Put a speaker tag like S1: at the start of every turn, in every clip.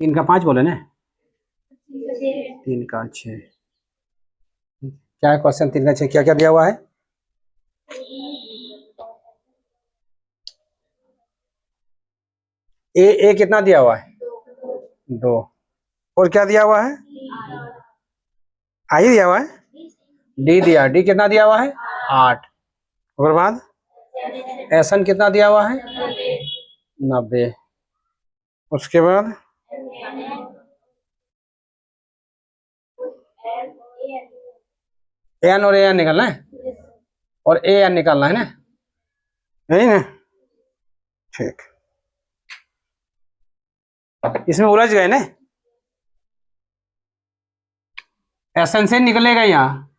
S1: 3 का 5 बोले ना, 3 का 6। क्या है क्वेश्चन? 3 का 6 क्या क्या दिया हुआ है? ए कितना दिया हुआ है? 2। और क्या दिया हुआ है? आई दिया हुआ है, डी दिया, डी कितना दिया हुआ है? 8। और बाद एसन कितना दिया हुआ है? 90। उसके बाद एन और ए एन निकालना है, और ए एन निकालना है ना, यही ना? ठीक, इसमें उलझ गए ना, एसन से निकलेगा यहाँ,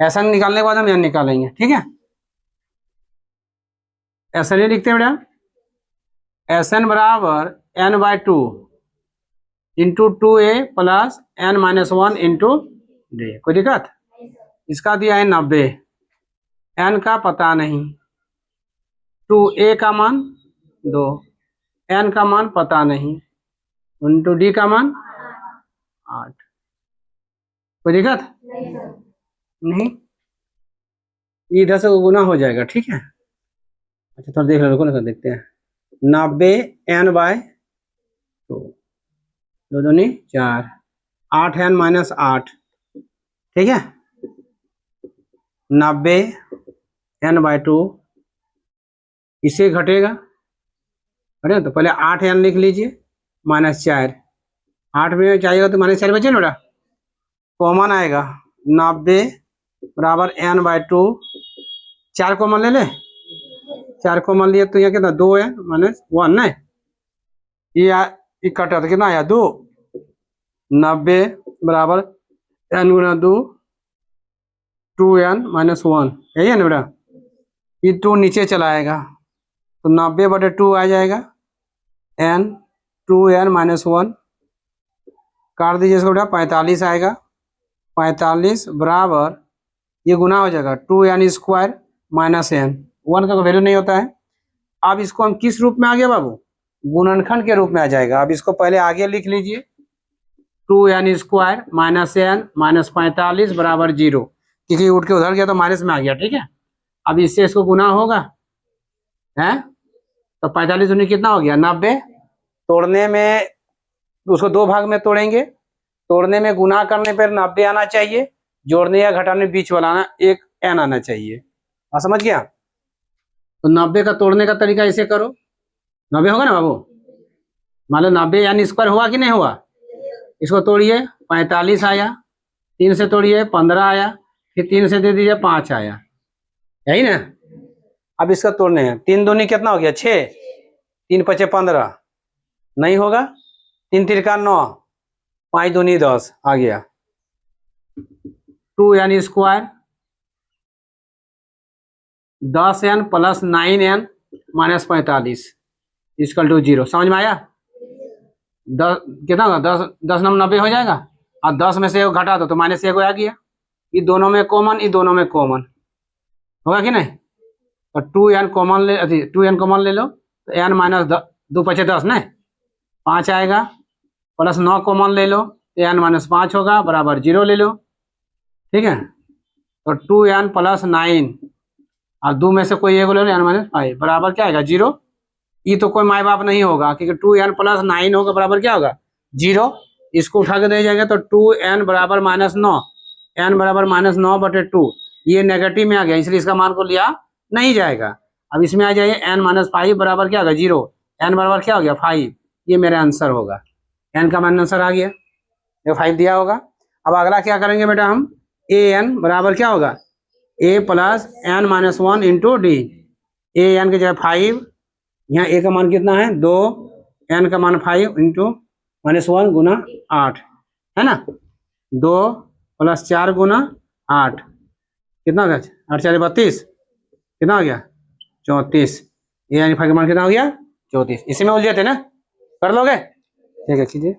S1: एसन निकालने के बाद हम एन निकालेंगे, ठीक है? एसन ये लिखते हैं बेटा, एसन बराबर n by 2 into 2a plus n minus 1 into d. कोई दिक्कत? इसका दिया है 90, एन का पता नहीं, 2a का मान 2, एन का मान पता नहीं, इंटू डी का मान 8। कोई दिक्कत नहीं, इधर से गुना हो जाएगा, ठीक है? अच्छा थोड़ा देख लो, रुको ना, देखते हैं। 90 एन बाय 2, 2 दूनी 4, 8 एन माइनस 8, ठीक है? 90 एन बाय 2, इससे घटेगा, अरे तो पहले 8 एन लिख लीजिए माइनस 4, 8 में चाहिएगा तो माइनस 4 बचे ना बेटा, कॉमन आएगा। 90 बराबर एन बाय 2, 4 कॉमन ले ले, 4 कॉमन लिए तो यहाँ कितना 2 है माइनस 1 ना, ये कटा तो कितना आया 2। 90 बराबर एन गुना 2, 2n माइनस 1, यही है ना बेटा? ये 2 नीचे चला आएगा तो 90/2 आ जाएगा, n 2n माइनस 1 काट दीजिए इसको बेटा, 45 आएगा। 45 बराबर ये गुना हो जाएगा 2n स्क्वायर माइनस n, 1 का वैल्यू नहीं होता है। अब इसको हम किस रूप में आ गया बाबू? गुणनखंड के रूप में आ जाएगा। अब इसको पहले आगे लिख लीजिए, 2n square minus n minus 45 बराबर 0, क्योंकि उठ के उधर गया तो माइनस में आ गया, ठीक है? अब इससे इसको गुना होगा है, तो 45 दूनी कितना हो गया 90। तोड़ने में उसको 2 भाग में तोड़ेंगे, तोड़ने में गुना करने पर 90 आना चाहिए, जोड़ने या घटाने बीच वाला आना 1 n आना चाहिए। समझ गया? तो 90 का तोड़ने का तरीका ऐसे करो, 90 होगा ना बाबू, मान लो 90 यानी स्क्वायर हुआ कि नहीं हुआ? इसको तोड़िए, 45 आया, 3 से तोड़िए 15 आया, फिर 3 से दे दीजिए 5 आया, यही ना? अब इसका तोड़ने हैं, 3 दूनी कितना हो गया 6, 3 पचे 15 नहीं होगा, 3 तिरका 9, 5 दूनी 10 आ गया। 2n square 10n plus 9n minus 45 equal to 0। समझ में आया? 10 कितना होगा, 10 नंबर 90 हो जाएगा, और 10 में से घटा दो तो माइनस 1 आ गया, ये दोनों में कॉमन, ये दोनों में कॉमन होगा कि नहीं? तो 2n कॉमन ले, 2n कॉमन ले लो तो n माइनस 2 पचे 10 ना, 5 आएगा, प्लस 9 कॉमन ले लो तो n माइनस 5 होगा बराबर 0 ले लो, ठीक है? तो 2n प्लस 9 और 2 में से कोई एक ले लो, n माइनस 5 बराबर क्या आएगा 0। ये तो कोई माई बाप नहीं होगा, क्योंकि 2n प्लस 9 होगा बराबर क्या होगा 0। इसको उठा के दे जाएंगे तो 2n बराबर माइनस 9, n बराबर माइनस 9/2, ये नेगेटिव में आ गया, इसलिए इसका मान को लिया नहीं जाएगा। अब इसमें आ जाइए n माइनस 5 बराबर क्या होगा 0, n बराबर क्या हो गया 5, ये मेरा आंसर होगा, n का मान आंसर आ गया, ये 5 दिया होगा। अब अगला क्या करेंगे बेटा हम, an बराबर क्या होगा a plus n minus 1 into D, an की जगह 5, यहाँ a का मान कितना है 2, n का मान 5 इंटू माइनस 1 गुना 8 है ना, 2 प्लस 4 गुना 8 कितना हो गया, 8 4 32, कितना हो गया 34, ये यानी 5 का मान कितना हो गया 34। इसी में उलझे थे ना, कर लोगे? ठीक है कीजिए।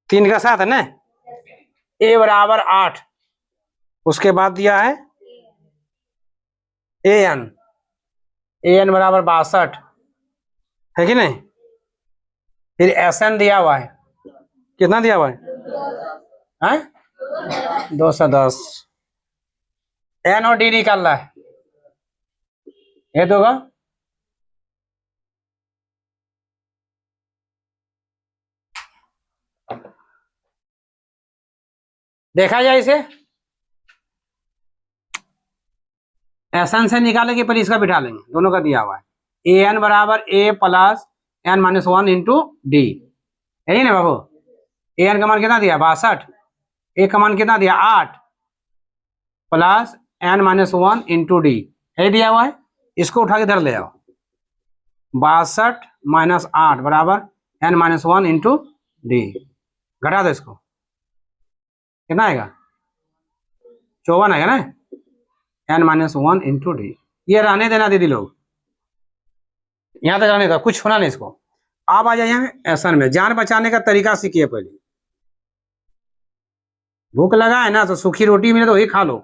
S1: तीन का 7 है ना, a बराबर 8, उसके बाद दिया है an, AN बराबर 62 है कि नहीं। फिर SN दिया हुआ है, कितना दिया हुआ है 210। N और D निकालना है, ये तो होगा देखा जाए इसे। SN से निकालेंगे पर इसका बिठा लेंगे, दोनों का दिया हुआ है। AN बराबर A plus N minus 1 into D, यही ना बाबू। AN का मान कितना दिया 62, A का मान कितना दिया 8 plus N minus 1 into D, यही दिया हुआ है। इसको उठा के इधर ले आओ, 62 माइनस 8 बराबर N माइनस 1 इंटू डी, घटा दो इसको, कितना आएगा 54 आएगा ना, N माइनस 1 इंटू डी। ये रहने देना दीदी लोग, यहां तक रहने दो, कुछ होना नहीं इसको। आप आ जाइए SN में, जान बचाने का तरीका सीखिए पहले। भूख लगा है ना तो सूखी रोटी मिले तो वही खा लो,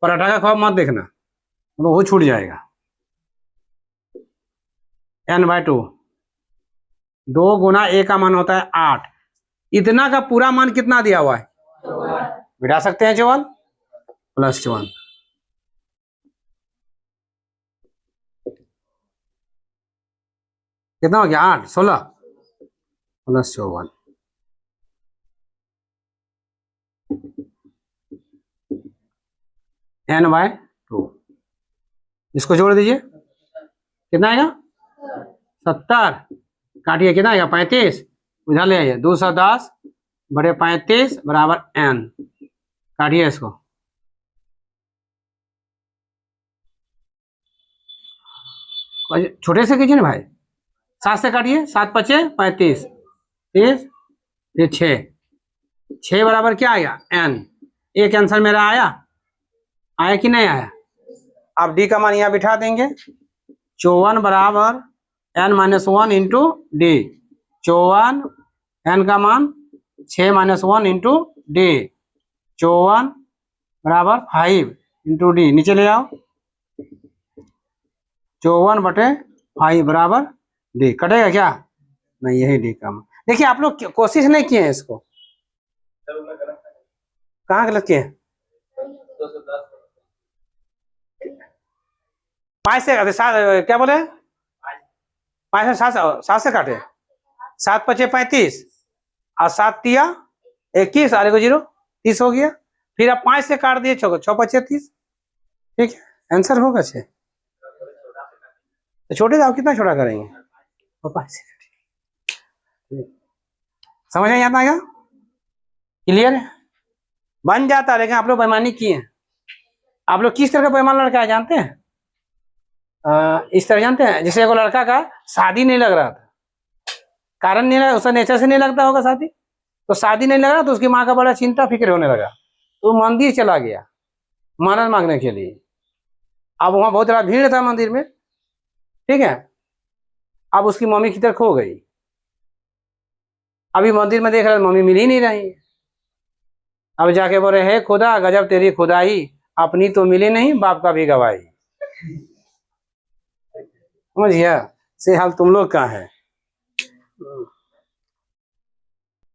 S1: पराठा का ख्वाब मत देखना, तो वो छूट जाएगा। N/2 2 गुना A का मान होता है 8, इतना का पूरा मान कितना दिया हुआ है, बिठा सकते हैं 54 प्लस 54, कितना हो गया 8 16 प्लस 54, N/2, इसको जोड़ दीजिए, कितना आएगा 70, काटिए कितना आएगा 35, उधर ले आइए 210 बड़े 35 बराबर N, काटिए इसको, छोटे से कीजिए ना भाई, 7 से काटिए, 7 5 35 30 फिर 6 बराबर क्या आएगा N। एक आंसर मेरा आया, आया कि नहीं आया। अब D का मान यहाँ बिठा देंगे, 54 बराबर N minus 1 into D, 54 N का मान 6 माइनस 1 इंटू डी, 54 बराबर 5 इंटू डी, नीचे ले आओ, 54 बटे 5 बराबर डी, कटेगा क्या नहीं, यही डी का मान। देखिए आप लोग कोशिश नहीं किए हैं इसको, कहाँ गलत किए हैं, 5 से काटे, 7 क्या बोले 5 से 7 से काटे, 7 5 35 और 7 तिया 21 और 0 30 हो गया। फिर आप 5 से काट दिए 6 5 30, ठीक है आंसर होगा 6। तो छोटे जाओ, कितना छोटा करेंगे, 5 से समझ नहीं आता है, क्लियर है, बन जाता है। लेकिन आप लोग बेईमानी किए हैं। आप लोग किस तरह का बेईमान लड़का है जानते हैं, इस तरह जानते हैं, जैसे एक लड़का का शादी नहीं लग रहा था, कारण नहीं लगा, उसका नेचर से नहीं लगता होगा शादी, तो शादी नहीं लग रहा तो उसकी माँ का बड़ा चिंता फिक्र होने लगा, तो मंदिर चला गया मन्नत मांगने के लिए। अब वहां बहुत बड़ा भीड़ था मंदिर में, ठीक है। अब उसकी मम्मी किधर खो गई, अभी मंदिर में देख रहे मम्मी मिल ही नहीं रही। अब जाके बोले हे खुदा गजब तेरी खुदाई, अपनी तो मिली नहीं बाप का भी गवाही, समझिए से हाल तुम लोग का है।